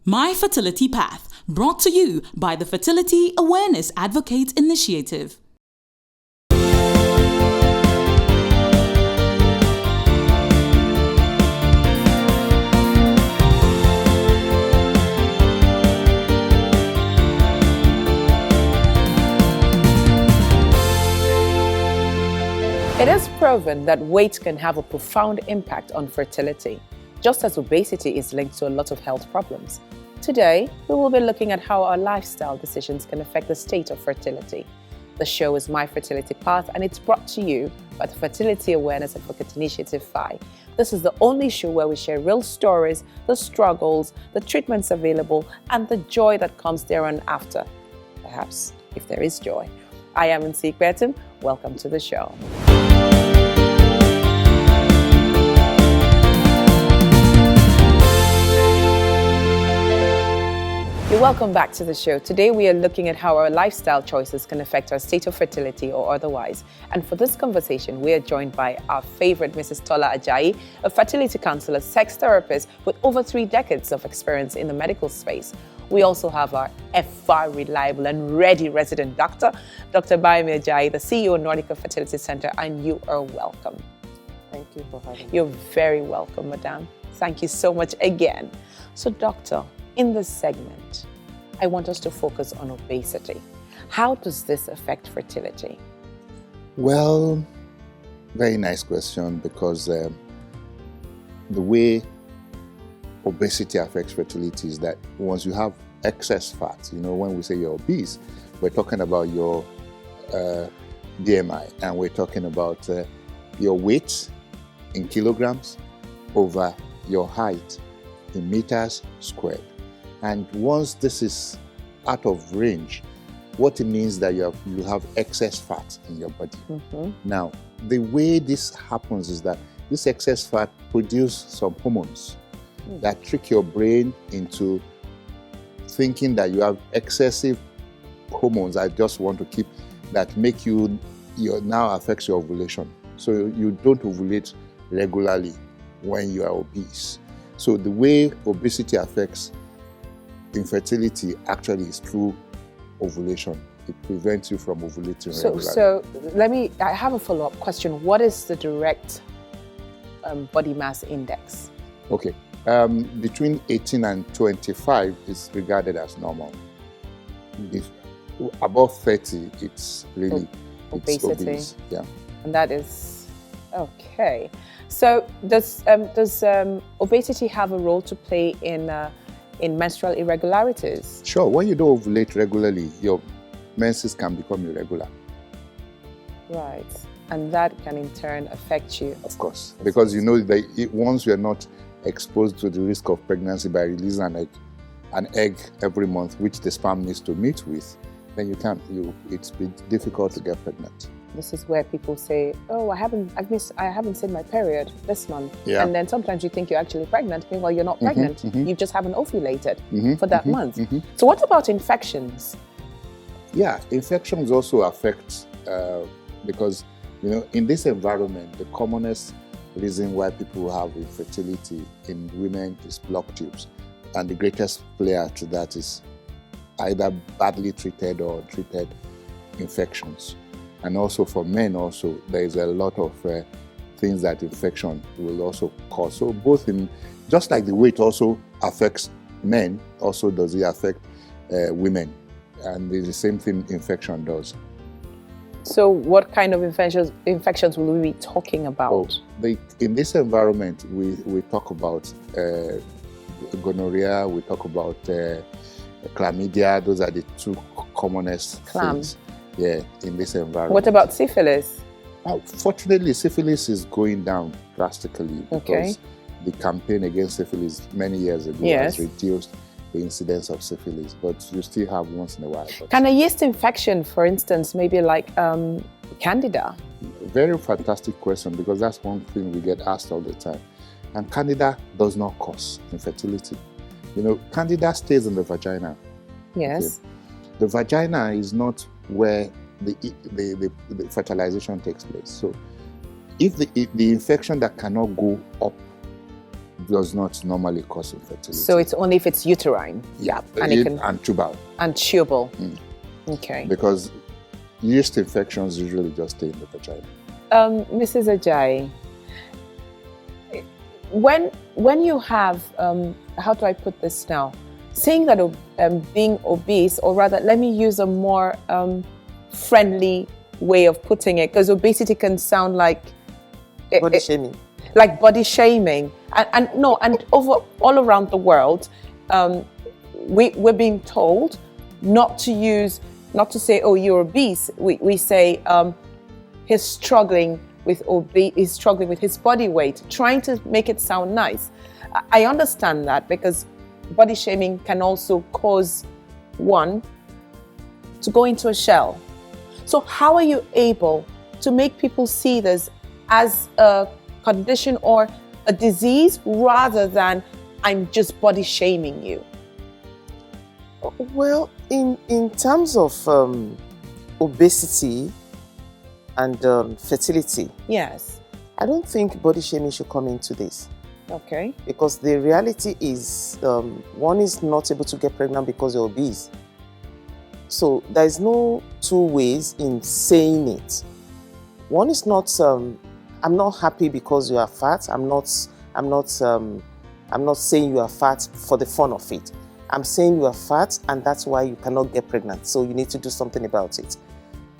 My Fertility Path, brought to you by the Fertility Awareness Advocate Initiative. It is proven that weight can have a profound impact on fertility, just as obesity is linked to a lot of health problems. Today, we will be looking at how our lifestyle decisions can affect the state of fertility. The show is My Fertility Path, and it's brought to you by the Fertility Awareness Advocate Initiative (FI). This is the only show where we share real stories, the struggles, the treatments available, and the joy that comes there and after. Perhaps, if there is joy. I am Nsik Betum. Welcome to the show. You're welcome back to the show. Today we are looking at how our lifestyle choices can affect our state of fertility or otherwise. And for this conversation, we are joined by our favorite Mrs. Tola Ajayi, a fertility counselor, sex therapist with over 3 decades of experience in the medical space. We also have our FR reliable and ready resident doctor, Dr. Abayomi Ajayi, the CEO of Nordica Fertility Center, and you are welcome. Thank you for having me. You're very welcome, madam. Thank you so much again. So, doctor, in this segment, I want us to focus on obesity. How does this affect fertility? Well, very nice question, because the way obesity affects fertility is that once you have excess fat, when we say you're obese, we're talking about your BMI, and we're talking about your weight in kilograms over your height in meters squared. And once this is out of range, what it means that you have excess fat in your body. Mm-hmm. Now, the way this happens is that this excess fat produces some hormones that trick your brain into thinking that you have excessive hormones. I just want to keep that make you now affects your ovulation. So you don't ovulate regularly when you are obese. So the way obesity affects infertility actually is through ovulation. It prevents you from ovulating regularly. So I have a follow-up question. What is the direct body mass index? Okay. Between 18 and 25 is regarded as normal. If above 30, it's really obesity. It's obese. Yeah. And that is okay. So does obesity have a role to play in menstrual irregularities? Sure. When you don't ovulate regularly, your menses can become irregular. Right. And that can in turn affect you. Of course. Because once you're not exposed to the risk of pregnancy by releasing an egg every month, which the sperm needs to meet with, then it's difficult to get pregnant. This is where people say, "Oh, I haven't seen my period this month," yeah. And then sometimes you think you're actually pregnant. Meanwhile, you're not pregnant. Mm-hmm. You just haven't ovulated for that month. Mm-hmm. So, what about infections? Yeah, infections also affect because in this environment, the commonest reason why people have infertility in women is blocked tubes, and the greatest player to that is either badly treated or untreated infections. And also for men, there is a lot of things that infection will also cause. So just like the weight also affects men, also does it affect women, and it's the same thing infection does. So what kind of infections will we be talking about? In this environment, we talk about gonorrhea, we talk about chlamydia. Those are the 2 commonest things. Yeah, in this environment. What about syphilis? Fortunately, syphilis is going down drastically because the campaign against syphilis many years ago has reduced the incidence of syphilis, but you still have once in a while. Can a yeast infection, for instance, maybe like Candida? Very fantastic question, because that's one thing we get asked all the time. And Candida does not cause infertility. Candida stays in the vagina. Yes. Okay? The vagina is not where the fertilization takes place. So if the infection that cannot go up does not normally cause infertility. So it's only if it's uterine? Yeah, and tubal. And tubal. Okay. Because yeast infections usually just stay in the vagina. Mrs. Ajayi, when you have, how do I put this now? Saying that being obese, or rather, let me use a more friendly way of putting it, because obesity can sound like body shaming. Like body shaming, and over all around the world, we're being told not to say, oh, you're obese. We say he's struggling with his body weight, trying to make it sound nice. I understand that, because body shaming can also cause one to go into a shell. So how are you able to make people see this as a condition or a disease rather than I'm just body shaming you? Well, in terms of obesity and fertility, yes, I don't think body shaming should come into this. Okay. Because the reality is, one is not able to get pregnant because you're obese. So there is no two ways in saying it. One is not, I'm not happy because you are fat. I'm not saying you are fat for the fun of it. I'm saying you are fat, and that's why you cannot get pregnant. So you need to do something about it.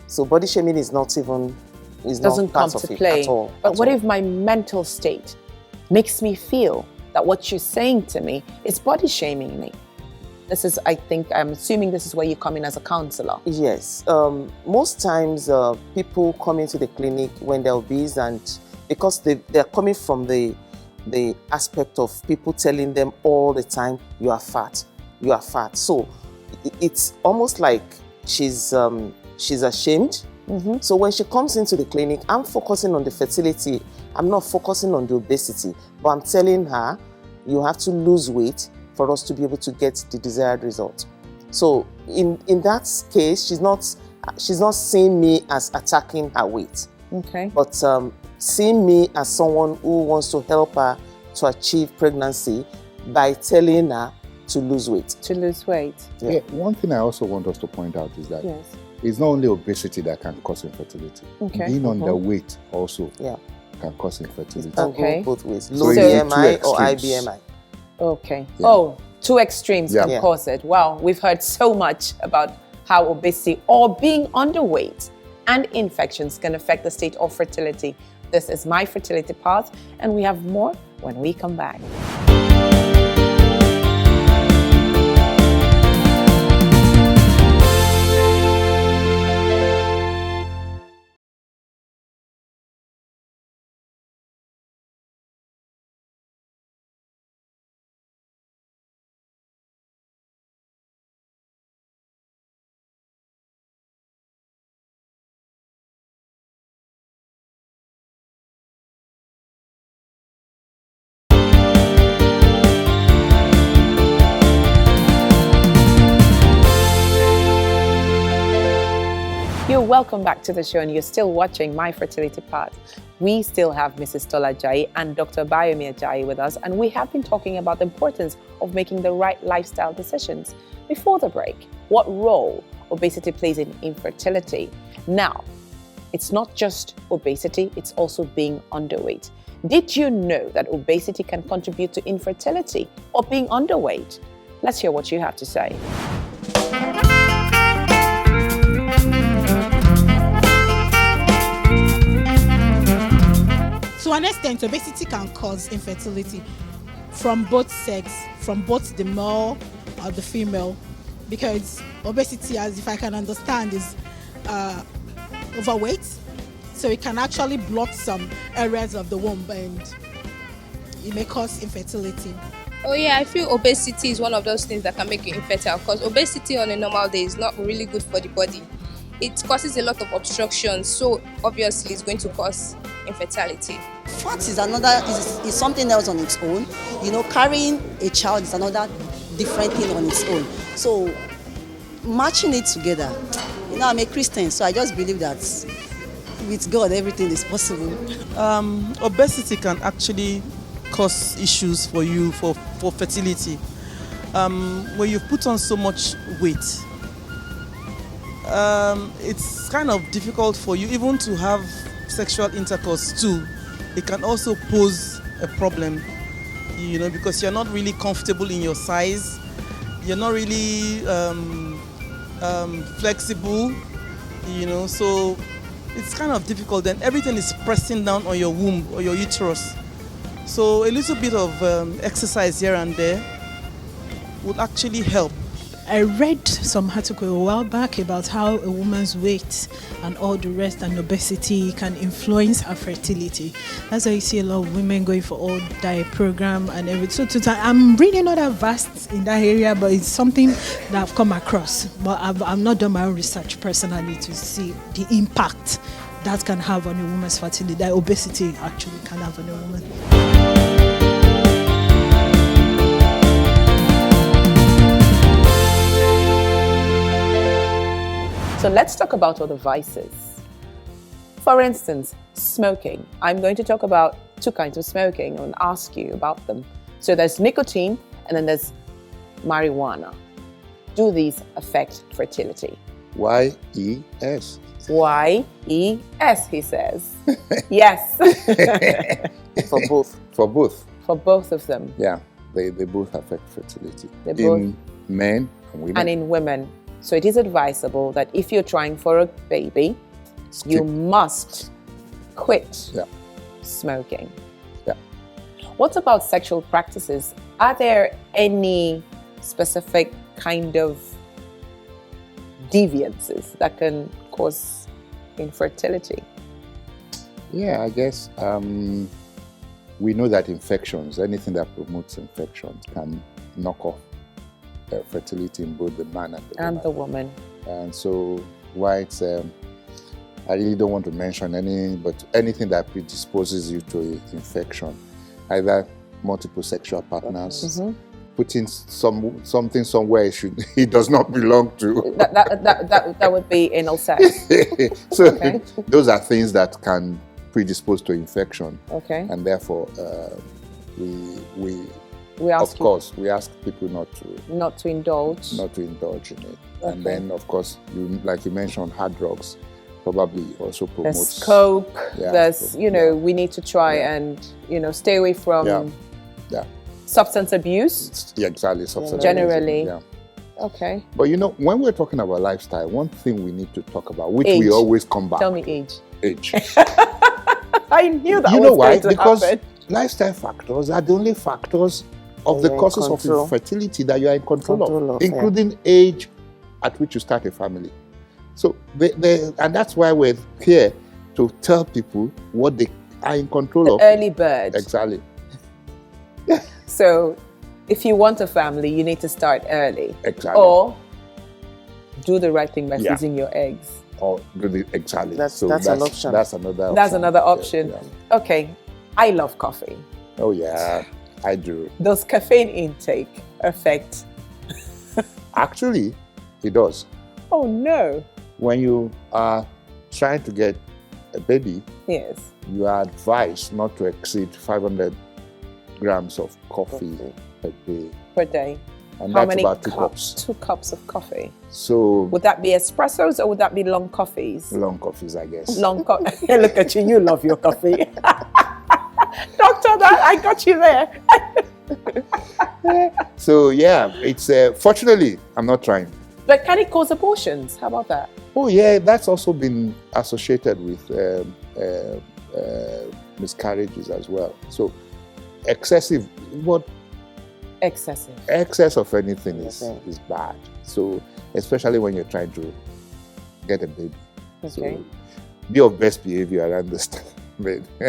So body shaming is not even doesn't come to play. At all. But what if my mental state makes me feel that what you're saying to me is body shaming me? This is, I'm assuming this is where you come in as a counselor. Yes. Most times people come into the clinic when they're obese, and because they're coming from the aspect of people telling them all the time, you are fat, you are fat. So it's almost like she's ashamed. Mm-hmm. So when she comes into the clinic, I'm focusing on the fertility. I'm not focusing on the obesity, but I'm telling her, you have to lose weight for us to be able to get the desired result. So in that case, she's not seeing me as attacking her weight. Okay. But seeing me as someone who wants to help her to achieve pregnancy by telling her to lose weight. To lose weight. Yeah. One thing I also want us to point out is that yes, it's not only obesity that can cause infertility. Okay. Being underweight also Yeah. can cause infertility. It can Okay. go both ways. So Low it's the two BMI or high extremes. BMI. Okay. Yeah. Oh, two extremes Yeah. can Yeah. cause it. Wow, we've heard so much about how obesity or being underweight and infections can affect the state of fertility. This is My Fertility Path, and we have more when we come back. You're welcome back to the show, and you're still watching My Fertility Path. We still have Mrs. Tola Ajayi and Dr. Abayomi Ajayi with us, and we have been talking about the importance of making the right lifestyle decisions. Before the break, what role obesity plays in infertility? Now, it's not just obesity, it's also being underweight. Did you know that obesity can contribute to infertility or being underweight? Let's hear what you have to say. To an extent, obesity can cause infertility from both sex, from both the male or the female, because obesity, as if I can understand, is overweight, so it can actually block some areas of the womb and it may cause infertility. Oh yeah, I feel obesity is one of those things that can make you infertile, because obesity on a normal day is not really good for the body. It causes a lot of obstruction, so obviously it's going to cause infertility. Fat is is something else on its own. You know, carrying a child is another different thing on its own. So matching it together, you know, I'm a Christian, so I just believe that with God everything is possible. Obesity can actually cause issues for you for fertility. When you've put on so much weight, it's kind of difficult for you even to have sexual intercourse too. It can also pose a problem, because you're not really comfortable in your size. You're not really flexible, so it's kind of difficult. Then everything is pressing down on your womb or your uterus. So a little bit of exercise here and there would actually help. I read some article a while back about how a woman's weight and all the rest and obesity can influence her fertility. That's why you see a lot of women going for all diet program and everything. So I'm really not that vast in that area, but it's something that I've come across. But I've not done my own research personally to see the impact that can have on a woman's fertility, that obesity actually can have on a woman. So let's talk about other vices. For instance, smoking. I'm going to talk about two kinds of smoking and ask you about them. So there's nicotine and then there's marijuana. Do these affect fertility? Y-E-S. Y-E-S, he says. Yes. For both. For both. For both of them. Yeah, they both affect fertility. They both. In men and women. And in women. So it is advisable that if you're trying for a baby, you must quit smoking. Yeah. What about sexual practices? Are there any specific kind of deviances that can cause infertility? Yeah, I guess we know that infections, anything that promotes infections, can knock off fertility in both the man and the woman. And so why it's I really don't want to mention any, but anything that predisposes you to infection, either multiple sexual partners, putting something somewhere it does not belong to. That would be anal sex. So those are things that can predispose to infection. Okay. And therefore we ask people not to indulge in it. Okay. And then, of course, like you mentioned, hard drugs probably also promotes. There's coke. There's we need to try and stay away from substance abuse. Yeah, exactly. Substance generally. Abuse. Yeah. Okay. But when we're talking about lifestyle, one thing we need to talk about, which we always come back. Tell me age. Age. I knew that. You know why? Because happen. Lifestyle factors are the only factors of the causes of infertility that you are in control of, including age at which you start a family. So, and that's why we're here to tell people what they are in control of. Early bird. Exactly. So, if you want a family, you need to start early. Exactly. Or do the right thing by freezing your eggs. Or exactly. That's an option. That's another option. That's another option. Yeah. Okay. I love coffee. Oh, yeah. I do. Does caffeine intake affect? Actually, it does. Oh, no. When you are trying to get a baby, yes, you are advised not to exceed 500 grams of coffee per day. Per day. And how that's many about 2 cups? 2 cups of coffee. So would that be espressos or would that be long coffees? Long coffees, I guess. Long coffee. Look at you. You love your coffee. Doctor, I got you there. So yeah, it's fortunately I'm not trying. But can it cause abortions? How about that? Oh yeah, that's also been associated with miscarriages as well. So excessive excess of anything is bad. So especially when you're trying to get a baby. Okay. So be of best behavior around this time.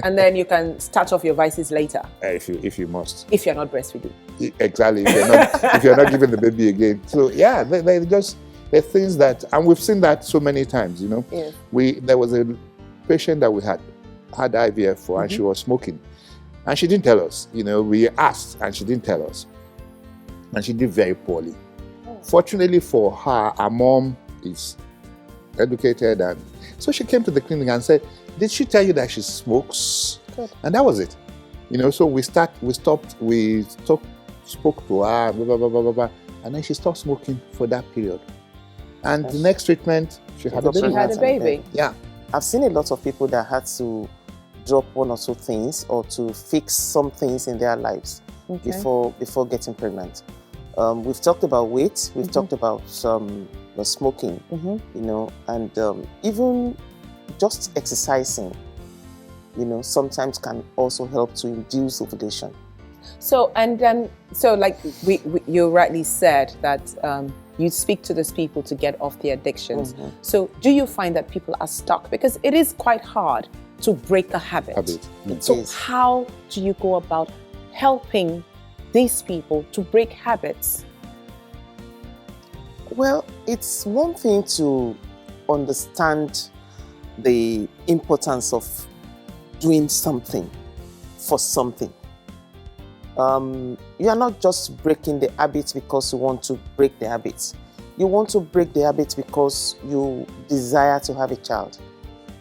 And then you can start off your vices later. If you must. If you're not breastfeeding. Exactly. If you're not giving the baby again. So yeah, they're things that, and we've seen that so many times. Yes. There was a patient that we had IVF for, and she was smoking, and she didn't tell us. We asked, and she didn't tell us, and she did very poorly. Oh. Fortunately for her mom is educated, and so she came to the clinic and said, "Did she tell you that she smokes?" Good. And that was it. So we spoke to her, blah, blah, blah, blah, blah, blah, and then she stopped smoking for that period. And the next treatment, she had a baby. She had a baby. Yeah. I've seen a lot of people that had to drop one or two things or to fix some things in their lives before getting pregnant. We've talked about weight, we've talked about the smoking, and even just exercising, sometimes can also help to induce ovulation. So, and then, like you rightly said that you speak to those people to get off the addictions. So do you find that people are stuck? Because it is quite hard to break a habit. So how do you go about helping these people to break habits? Well, it's one thing to understand the importance of doing something for something. You are not just breaking the habits because you want to break the habits. You want to break the habits because you desire to have a child.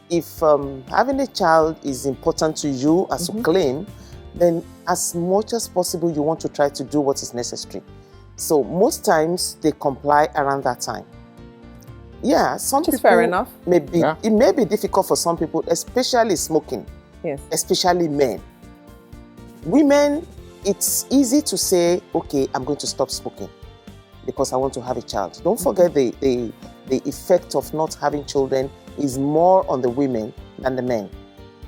If having a child is important to you as you claim, then as much as possible you want to try to do what is necessary. So most times they comply around that time. Yeah, some people, fair enough. It may be difficult for some people, especially smoking. Yes. Especially men. Women, it's easy to say, okay, I'm going to stop smoking because I want to have a child. Don't forget the effect of not having children is more on the women than the men.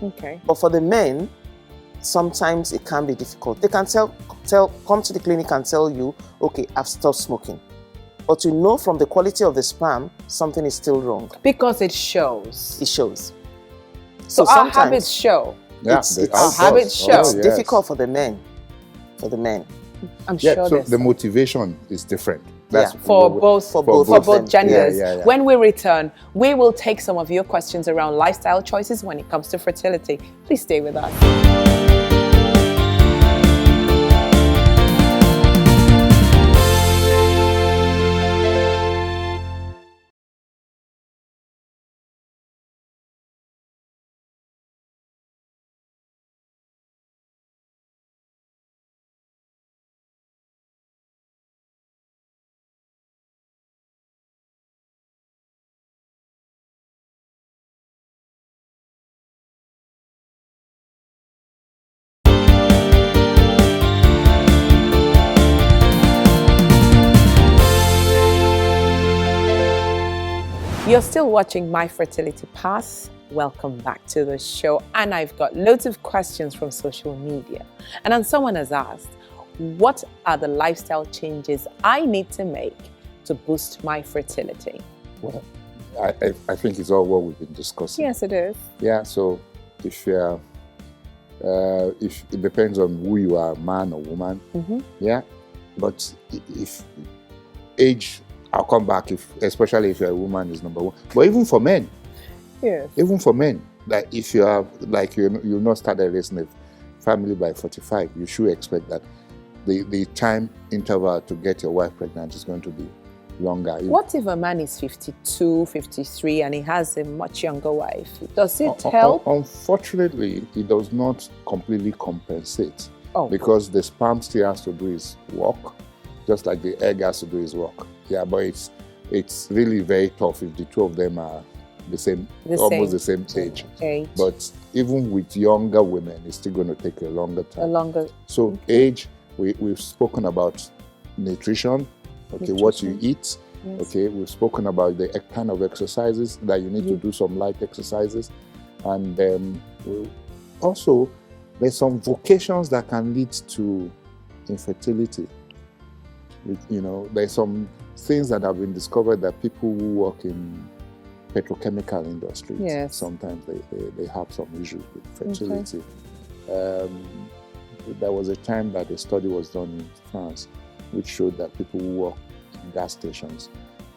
Okay. But for the men, sometimes it can be difficult. They can come to the clinic and tell you, okay, I've stopped smoking. But you know from the quality of the sperm, something is still wrong. Because it shows. It shows. So our habits show. Yeah, our habits show. It's difficult for the men. I'm sure so the motivation is different. That's for both genders. Yeah. When we return, we will take some of your questions around lifestyle choices when it comes to fertility. Please stay with us. You're still watching My Fertility Path. Welcome back to the show. And I've got loads of questions from social media. And then someone has asked, what are the lifestyle changes I need to make to boost my fertility? Well, I think it's all what we've been discussing. Yes, it is. Yeah, so if it depends on who you are, man or woman, yeah. But if age, I'll come back, especially if you're a woman, is number one. But even for men, like if you are, like you've not started raising a family by 45, you should expect that the time interval to get your wife pregnant is going to be longer. What if a man is 52, 53 and he has a much younger wife? Does it help? Unfortunately, it does not completely compensate because the sperm still has to do its work, just like the egg has to do its work. Yeah, but it's really very tough if the two of them are almost the same age. But even with younger women, it's still going to take a longer time. So age, we've spoken about nutrition. Okay, what you eat. Yes. Okay, we've spoken about the kind of exercises that you need to do, some light exercises. And also, there's some vocations that can lead to infertility. There's some things that have been discovered that people who work in petrochemical industries, sometimes they have some issues with fertility. There was a time that a study was done in France which showed that people who work in gas stations,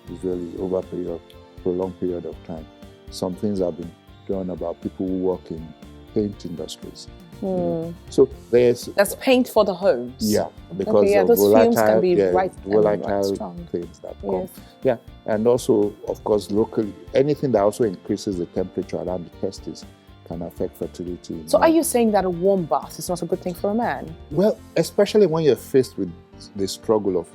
usually over a prolonged period of time, some things have been done about people who work in paint industries. So that's paint for the homes. Yeah, because of those fumes can be volatile things that come. Yeah, and also, of course, locally, anything that also increases the temperature around the testes can affect fertility. So are you saying that a warm bath is not a good thing for a man? Well, especially when you're faced with the struggle of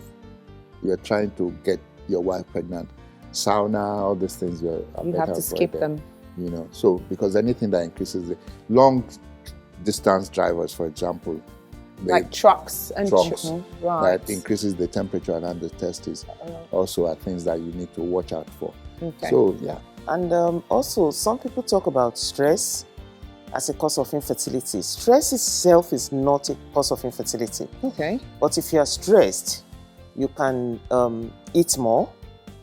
you're trying to get your wife pregnant, sauna, all these things, you have to skip them. You know, so because anything that increases the long distance drivers, for example, like trucks and that increases the temperature around the testes, also are things that you need to watch out for. Okay. So yeah. And also, some people talk about stress as a cause of infertility. Stress itself is not a cause of infertility. Okay. But if you are stressed, you can eat more,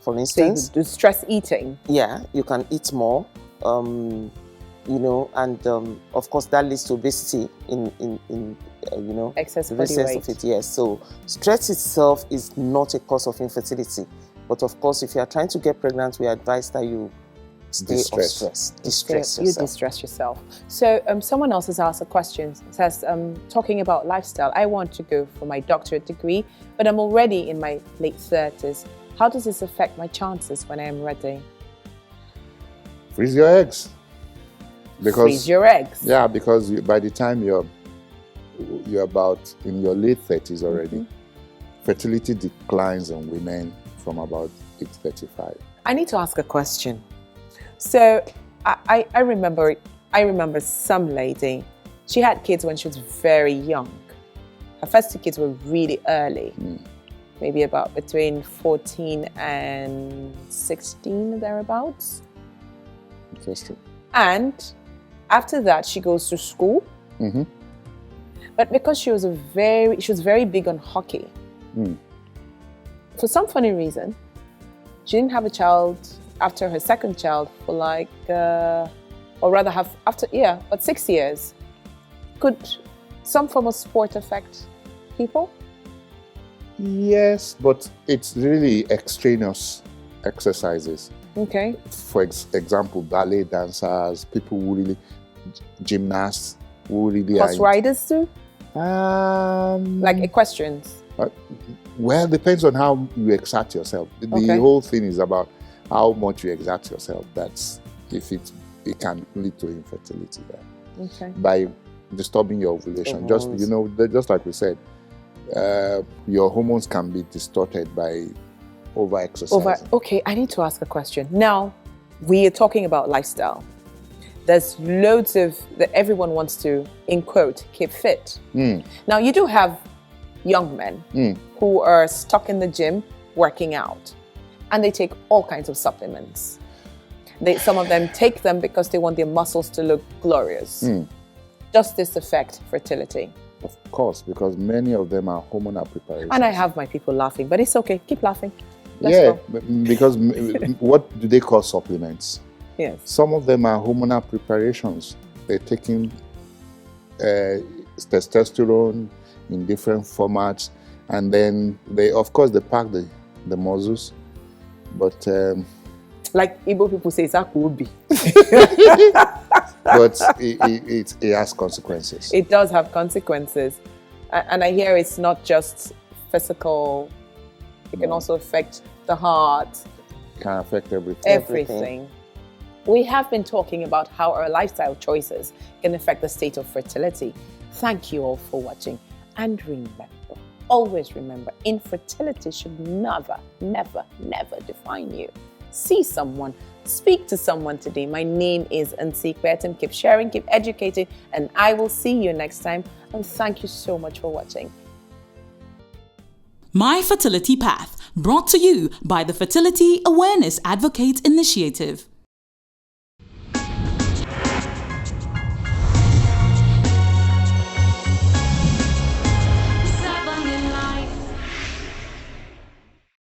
for instance. So you do stress eating? Yeah, you can eat more, you know, and of course that leads to obesity in you know, excess the body sense weight. of it. Yes. So stress itself is not a cause of infertility. But of course, if you are trying to get pregnant, we advise that you stay off stress. Distress You yourself. distress yourself. So someone else has asked a question. It says, talking about lifestyle, I want to go for my doctorate degree, but I'm already in my late 30s. How does this affect my chances when I am ready? Freeze your eggs. Freeze your eggs. Yeah, because by the time you're about in your late 30s already, fertility declines in women from about age 35. I need to ask a question. So I remember some lady, she had kids when she was very young. Her first 2 kids were really early, maybe about between 14 and 16, thereabouts. Interesting. And after that, she goes to school. But because she was very big on hockey, for some funny reason, she didn't have a child after her second child for like, or rather have but 6 years. Could some form of sport affect people? Yes, but it's really extraneous exercises. Okay. For example, ballet dancers, people who really, gymnasts who really Horse riders too? Like equestrians? Well, it depends on how you exert yourself. The whole thing is about how much you exert yourself. That's if it can lead to infertility. Okay. By disturbing your ovulation. Just just like we said, your hormones can be distorted by over-exercising. Okay, I need to ask a question. Now, we are talking about lifestyle. There's loads that everyone wants to, in quote, keep fit. Now, you do have young men who are stuck in the gym working out, and they take all kinds of supplements. Some of them take them because they want their muscles to look glorious. Does this affect fertility? Of course, because many of them are hormonal preparations. And I have my people laughing, but it's okay. Keep laughing. Let's go. Because what do they call supplements? Yes. Some of them are hormonal preparations. They're taking testosterone in different formats, and then they pack the muscles, but like Igbo people say, it's akubi. But it has consequences. It does have consequences, and I hear it's not just physical. It can also affect the heart. It can affect everything. Everything. We have been talking about how our lifestyle choices can affect the state of fertility. Thank you all for watching. And remember, always remember, infertility should never, never, never define you. See someone, speak to someone today. My name is Nsi Kwetim. Keep sharing, keep educating, and I will see you next time. And thank you so much for watching. My Fertility Path, brought to you by the Fertility Awareness Advocate Initiative.